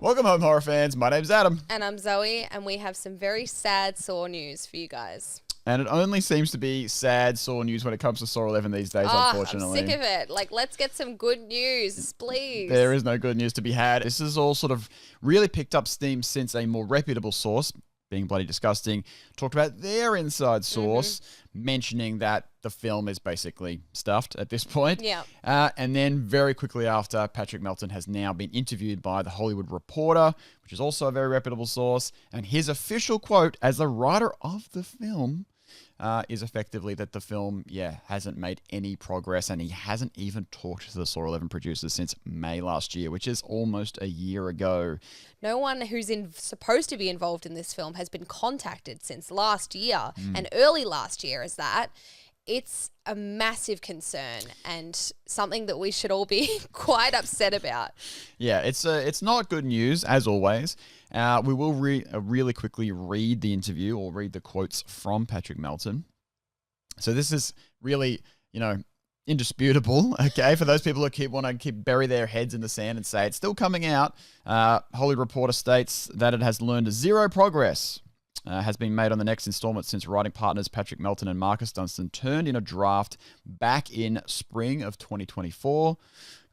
Welcome home, horror fans. My name's Adam. And I'm Zoe, and we have some very sad Saw news for you guys. And it only seems to be sad Saw news when it comes to Saw 11 these days, unfortunately. I'm sick of it. Let's get some good news, please. There is no good news to be had. This has all sort of really picked up steam since a more reputable source, being Bloody Disgusting, talked about their inside source, mentioning that the film is basically stuffed at this point. Yeah. And then very quickly after, Patrick Melton has now been interviewed by The Hollywood Reporter, which is also a very reputable source. And his official quote as the writer of the film is effectively that the film, hasn't made any progress, and he hasn't even talked to the Saw 11 producers since May last year, which is almost a year ago. No one who's supposed to be involved in this film has been contacted since last year, and early last year is that. It's a massive concern and something that we should all be quite upset about. Yeah, it's not good news, as always. We will really quickly read the interview or read the quotes from Patrick Melton. So this is really, indisputable, okay, for those people who want to bury their heads in the sand and say it's still coming out. Hollywood Reporter states that it has learned zero progress. Has been made on the next installment since writing partners Patrick Melton and Marcus Dunstan turned in a draft back in spring of 2024.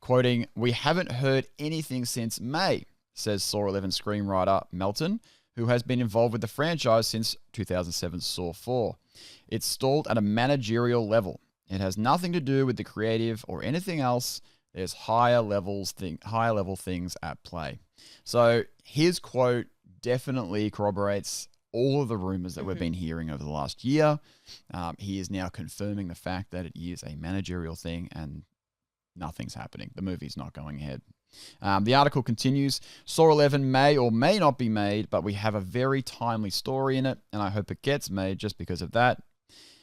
Quoting, "We haven't heard anything since May," says Saw 11 screenwriter Melton, who has been involved with the franchise since 2007's Saw 4. It's stalled at a managerial level. It has nothing to do with the creative or anything else. There's higher level things at play. So his quote definitely corroborates all of the rumors that we've been hearing over the last year. He is now confirming the fact that it is a managerial thing and nothing's happening. The movie's not going ahead. The article continues, Saw 11 may or may not be made, but we have a very timely story in it, and I hope it gets made just because of that.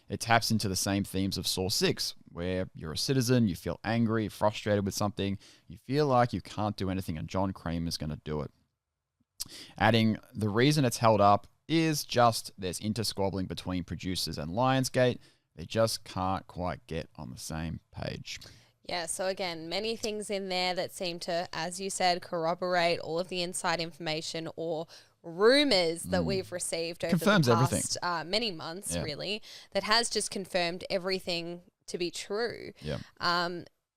It taps into the same themes of Saw 6, where you're a citizen, you feel angry, frustrated with something, you feel like you can't do anything, and John Kramer's going to do it. Adding, the reason it's held up is just there's intersquabbling between producers and Lionsgate. They just can't quite get on the same page. Yeah, so again, many things in there that seem to, as you said, corroborate all of the inside information or rumors that we've received over Confirms the past many months, really, that has just confirmed everything to be true. Yeah.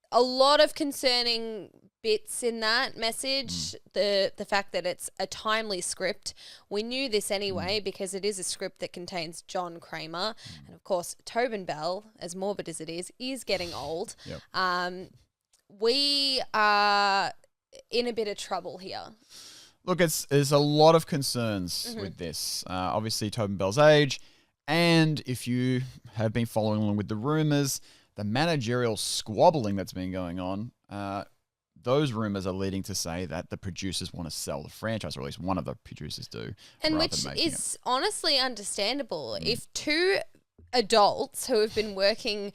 A lot of concerning bits in that message. The fact that it's a timely script. We knew this anyway because it is a script that contains John Kramer. And of course, Tobin Bell, as morbid as it is getting old. Yep. We are in a bit of trouble here. Look, there's a lot of concerns with this. Obviously, Tobin Bell's age. And if you have been following along with the rumors, the managerial squabbling that's been going on, those rumors are leading to say that the producers want to sell the franchise, or at least one of the producers do. And which is honestly understandable. If two adults who have been working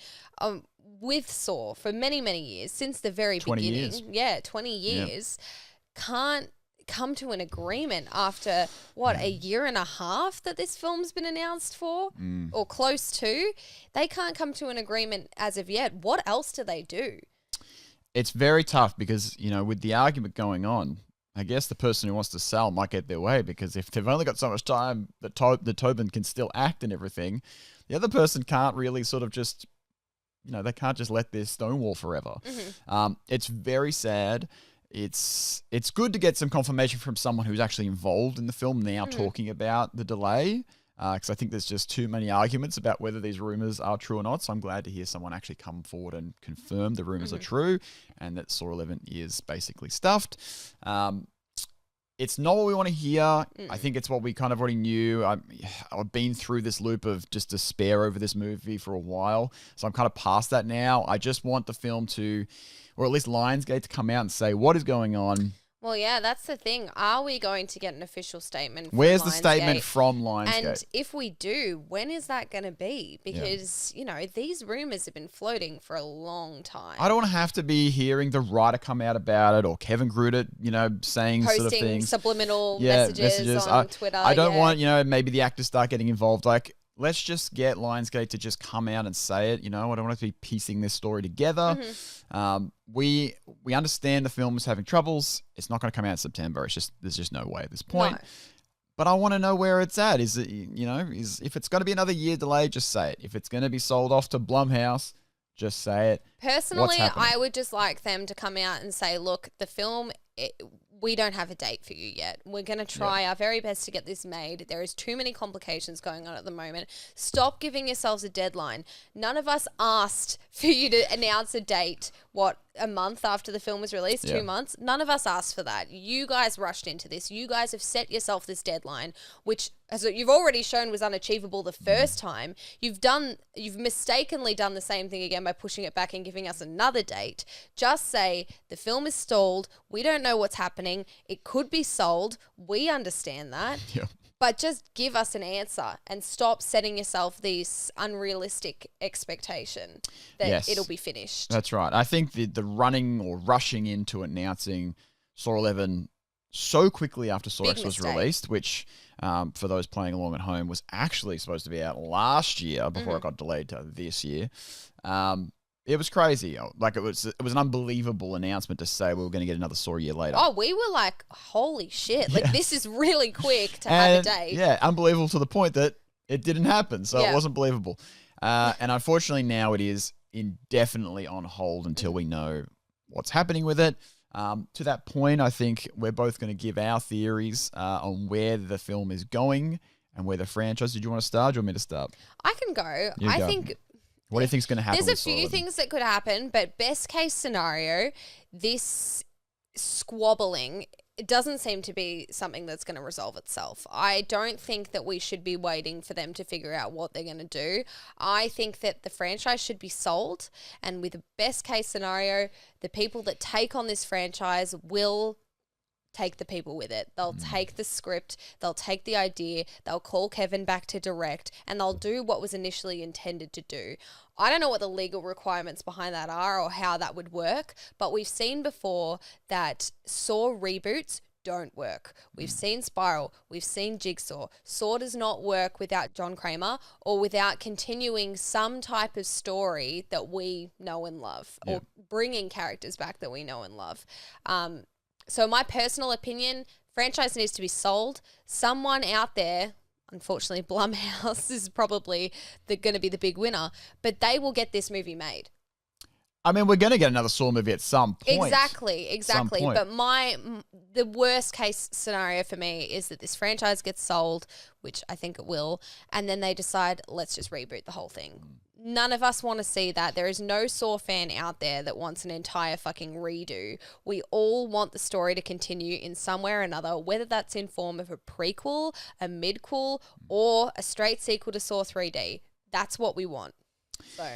with Saw for many, many years, since the very 20 beginning, years. 20 years, can't come to an agreement after, a year and a half that this film's been announced for, or close to. They can't come to an agreement as of yet. What else do they do? It's very tough because, with the argument going on, I guess the person who wants to sell might get their way, because if they've only got so much time that Tobin can still act and everything, the other person can't really sort of just, they can't just let this stonewall forever. It's very sad. It's good to get some confirmation from someone who's actually involved in the film now talking about the delay, because I think there's just too many arguments about whether these rumors are true or not. So I'm glad to hear someone actually come forward and confirm the rumors are true and that Saw 11 is basically stuffed. It's not what we want to hear. I think it's what we kind of already knew. I've been through this loop of just despair over this movie for a while, so I'm kind of past that now. I just want the film to, or at least Lionsgate, to come out and say what is going on. Well, yeah, that's the thing. Are we going to get an official statement from Where's Lionsgate? the statement from Lionsgate? And if we do, when is that going to be? Because, these rumors have been floating for a long time. I don't want to have to be hearing the writer come out about it, or Kevin Grudett, saying posting sort of things. Subliminal messages on Twitter. I don't want, maybe the actors start getting involved. Like, let's just get Lionsgate to just come out and say it. I don't want to be piecing this story together. We understand the film is having troubles. It's not going to come out in September. There's just no way at this point. No. But I want to know where it's at. Is it, if it's going to be another year delay, just say it. If it's going to be sold off to Blumhouse, just say it. Personally, I would just like them to come out and say, look, the film, we don't have a date for you yet. We're going to try our very best to get this made. There is too many complications going on at the moment. Stop giving yourselves a deadline. None of us asked for you to announce a date, a month after the film was released, 2 months? None of us asked for that. You guys rushed into this. You guys have set yourself this deadline, which, as you've already shown, was unachievable the first time. You've mistakenly done the same thing again by pushing it back and giving us another date. Just say, the film is stalled. We don't know what's happening. It could be sold. We understand that. Yeah. But just give us an answer and stop setting yourself this unrealistic expectation that it'll be finished. That's right. I think the running or rushing into announcing Saw 11 so quickly after Saw X was released, which for those playing along at home was actually supposed to be out last year before it got delayed to this year. It was crazy. Like it was an unbelievable announcement to say we were going to get another Saw a year later. Oh, we were like, holy shit. Like this is really quick to have a date. Yeah, unbelievable to the point that it didn't happen. So it wasn't believable. And unfortunately now it is indefinitely on hold until we know what's happening with it. To that point, I think we're both going to give our theories on where the film is going and where the franchise. Did you want to start? Do you want me to start? I can go. I think... What do you think is going to happen? There's a few things that could happen, but best case scenario, this squabbling, it doesn't seem to be something that's going to resolve itself. I don't think that we should be waiting for them to figure out what they're going to do. I think that the franchise should be sold, and with the best case scenario, the people that take on this franchise will take the people with it. They'll take the script, they'll take the idea, they'll call Kevin back to direct, and they'll do what was initially intended to do. I don't know what the legal requirements behind that are or how that would work, but we've seen before that Saw reboots don't work. We've seen Spiral, we've seen Jigsaw. Saw does not work without John Kramer or without continuing some type of story that we know and love or bringing characters back that we know and love. So my personal opinion, franchise needs to be sold. Someone out there, unfortunately Blumhouse is probably going to be the big winner, but they will get this movie made. I mean, we're going to get another Saw movie at some point. Exactly. But the worst case scenario for me is that this franchise gets sold, which I think it will, and then they decide, let's just reboot the whole thing. None of us want to see that. There is no Saw fan out there that wants an entire fucking redo. We all want the story to continue in some way or another, whether that's in form of a prequel, a midquel, or a straight sequel to Saw 3D. That's what we want. So...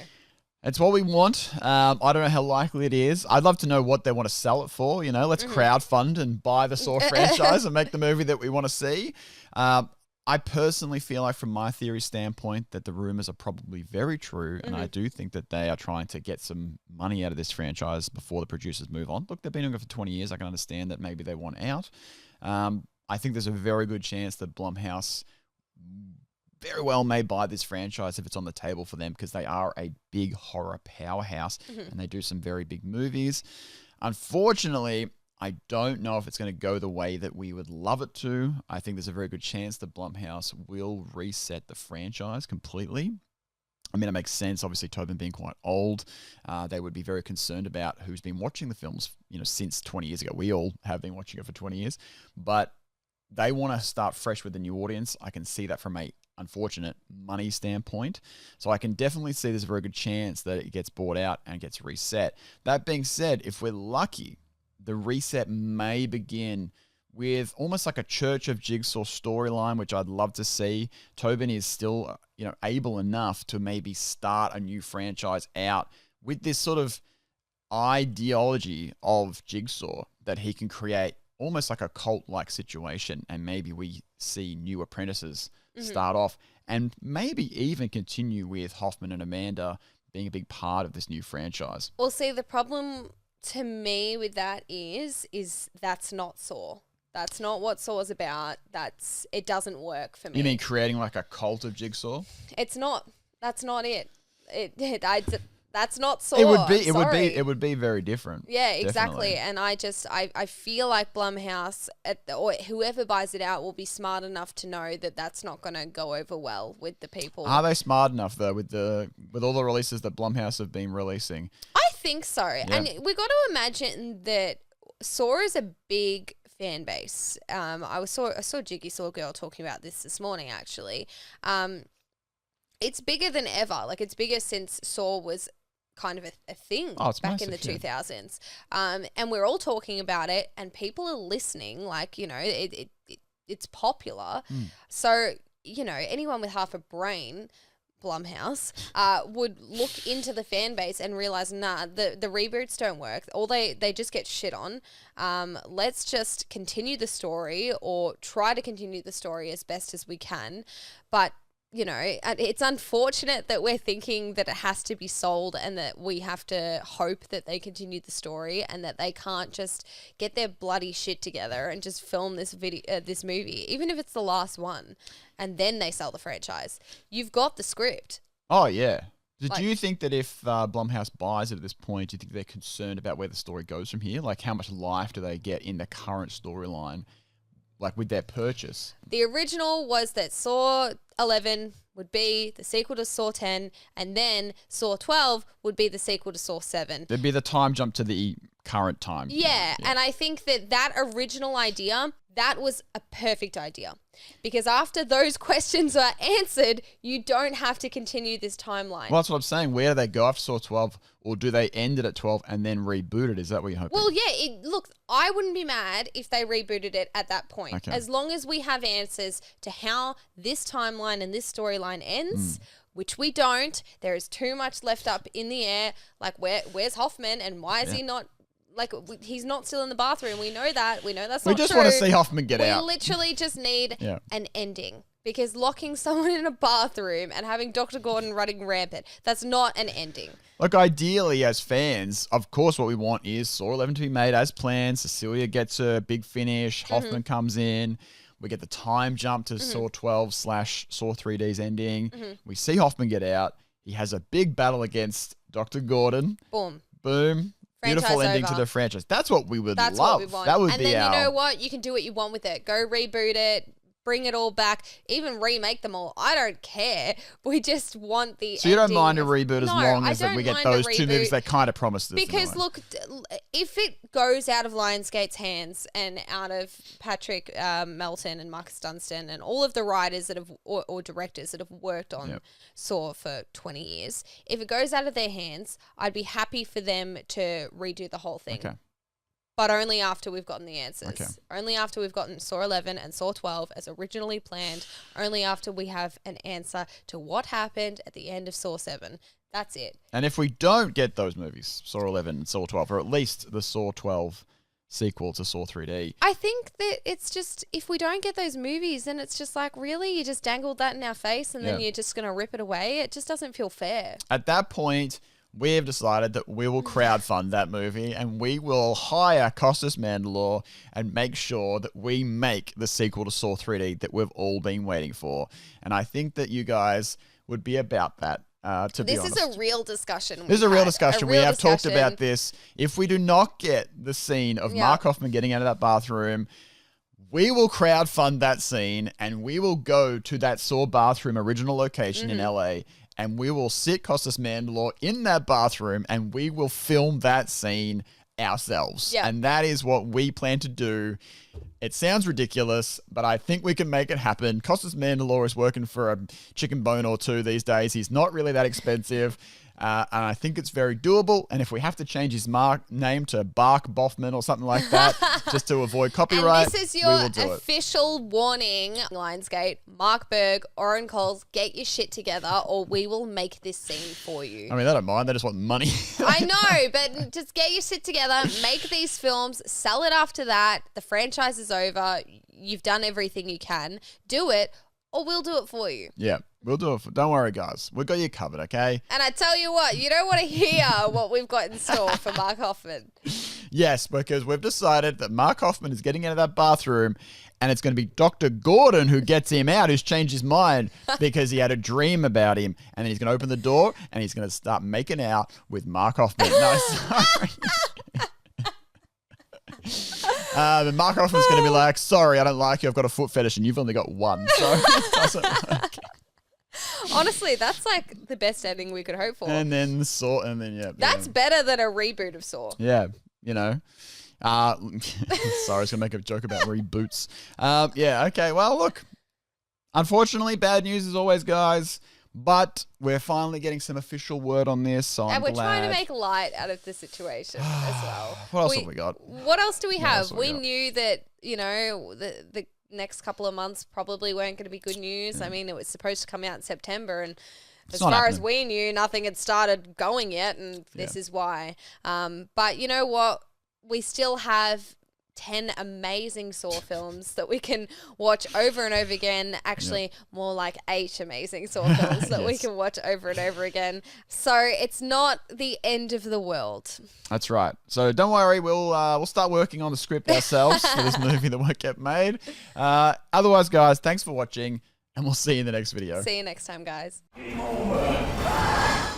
It's what we want. I don't know how likely it is. I'd love to know what they want to sell it for. Let's crowdfund and buy the Saw franchise and make the movie that we want to see. I personally feel like, from my theory standpoint, that the rumors are probably very true, and I do think that they are trying to get some money out of this franchise before the producers move on. Look, they've been doing it for 20 years. I can understand that maybe they want out. I think there's a very good chance that Blumhouse very well may buy this franchise if it's on the table for them, because they are a big horror powerhouse and they do some very big movies. Unfortunately, I don't know if it's going to go the way that we would love it to. I think there's a very good chance that Blumhouse will reset the franchise completely. I mean, it makes sense. Obviously, Tobin being quite old, they would be very concerned about who's been watching the films, since 20 years ago. We all have been watching it for 20 years, but they want to start fresh with a new audience. I can see that from a unfortunate money standpoint. So I can definitely see there's a very good chance that it gets bought out and gets reset. That being said, if we're lucky, the reset may begin with almost like a Church of Jigsaw storyline, which I'd love to see. Tobin is still, able enough to maybe start a new franchise out with this sort of ideology of Jigsaw that he can create almost like a cult-like situation, and maybe we see new apprentices start off and maybe even continue with Hoffman and Amanda being a big part of this new franchise. Well, see, the problem to me with that is that's not Saw. That's not what Saw's about. It doesn't work for me. You mean creating like a cult of Jigsaw? It's not. That's not it. That's not Saw. It would be very different. Yeah, exactly. Definitely. And I feel like Blumhouse or whoever buys it out will be smart enough to know that that's not going to go over well with the people. Are they smart enough though with all the releases that Blumhouse have been releasing? I think so. Yeah. And we got to imagine that Saw is a big fan base. I saw Jigsaw Girl talking about this morning actually. It's bigger than ever. Like it's bigger since Saw was kind of a thing back in the 2000s. And we're all talking about it and people are listening, like, you know, it's popular. So, you know, anyone with half a brain, Blumhouse, would look into the fan base and realize, nah, the reboots don't work. They just get shit on. Let's just continue the story or try to continue the story as best as we can. But you know, it's unfortunate that we're thinking that it has to be sold and that we have to hope that they continue the story and that they can't just get their bloody shit together and just film this movie, even if it's the last one, and then they sell the franchise. You've got the script. Oh, yeah. Do you think that if Blumhouse buys it at this point, do you think they're concerned about where the story goes from here? Like, how much life do they get in the current storyline, like with their purchase? The original was that Saw 11 would be the sequel to Saw 10, and then Saw 12 would be the sequel to Saw 7. There'd be the time jump to the current time. Yeah, and I think that original idea, that was a perfect idea. Because after those questions are answered, you don't have to continue this timeline. Well, that's what I'm saying. Where do they go after Saw 12? Or do they end it at 12 and then reboot it? Is that what you're hoping? Well, yeah. Look, I wouldn't be mad if they rebooted it at that point. Okay. As long as we have answers to how this timeline and this storyline ends, which we don't. There is too much left up in the air. Like, where's Hoffman and why is he not... Like, he's not still in the bathroom. We know that. We know that's not true. We just want to see Hoffman get out. We literally just need an ending. Because locking someone in a bathroom and having Dr. Gordon running rampant, that's not an ending. Look, ideally, as fans, of course, what we want is Saw 11 to be made as planned. Cecilia gets a big finish. Hoffman comes in. We get the time jump to Saw 12/Saw 3D's ending. We see Hoffman get out. He has a big battle against Dr. Gordon. Boom. Boom. Beautiful ending to the franchise. That's what we would love. That's what we want. That would be then you know what? You can do what you want with it. Go reboot it. Bring it all back. Even remake them all. I don't care. We just want the So you don't mind a reboot as long as we get those two movies they kind of promised us. Because look, if it goes out of Lionsgate's hands and out of Patrick Melton and Marcus Dunstan and all of the writers that have or directors that have worked on Saw for 20 years, if it goes out of their hands, I'd be happy for them to redo the whole thing. Okay. But only after we've gotten the answers. Okay. Only after we've gotten Saw 11 and Saw 12 as originally planned. Only after we have an answer to what happened at the end of Saw 7. That's it. And if we don't get those movies, Saw 11 and Saw 12, or at least the Saw 12 sequel to Saw 3D. I think that it's just, if we don't get those movies, then it's just like, really? You just dangled that in our face and then you're just going to rip it away? It just doesn't feel fair. At that point... we have decided that we will crowdfund that movie and we will hire Costas Mandylor and make sure that we make the sequel to Saw 3D that we've all been waiting for. And I think that you guys would be about that, to be honest. This is a real discussion. This is a real discussion. We have talked about this. If we do not get the scene of Mark Hoffman getting out of that bathroom, we will crowdfund that scene and we will go to that Saw bathroom original location in LA. And we will sit Costas Mandylor in that bathroom and we will film that scene ourselves. Yeah. And that is what we plan to do. It sounds ridiculous, but I think we can make it happen. Costas Mandylor is working for a chicken bone or two these days. He's not really that expensive. And I think it's very doable. And if we have to change his name to Bark Boffman or something like that, just to avoid copyright, and this is your official warning, Lionsgate, Mark Berg, Oren Coles, get your shit together or we will make this scene for you. I mean, they don't mind. They just want money. I know, but just get your shit together, make these films, sell it after that. The franchise is over. You've done everything you can. Do it or we'll do it for you. Yeah. We'll do it. Don't worry, guys. We've got you covered, okay? And I tell you what, you don't want to hear what we've got in store for Mark Hoffman. Yes, because we've decided that Mark Hoffman is getting out of that bathroom and it's going to be Dr. Gordon who gets him out, who's changed his mind because he had a dream about him. And then he's going to open the door and he's going to start making out with Mark Hoffman. No, sorry. And Mark Hoffman's going to be like, sorry, I don't like you. I've got a foot fetish and you've only got one. So it doesn't work. Honestly, that's like the best ending we could hope for. And then Saw, and then, yeah. That's better than a reboot of Saw. Yeah, you know. Sorry, I was going to make a joke about reboots. Yeah, okay. Well, look, unfortunately, bad news as always, guys. But we're finally getting some official word on this, so I'm glad. And we're trying to make light out of the situation as well. What else have we got? What else do we have? We knew that, you know, the next couple of months probably weren't going to be good news. I mean, it was supposed to come out in September, and as far as we knew, nothing had started going yet, and this is why. But you know what? We still have 10 amazing Saw films that we can watch over and over again. Actually, more like 8 amazing Saw films that we can watch over and over again. So it's not the end of the world. That's right. So don't worry, we'll start working on the script ourselves for this movie that won't get made. Otherwise, guys, thanks for watching, and we'll see you in the next video. See you next time, guys. Game over.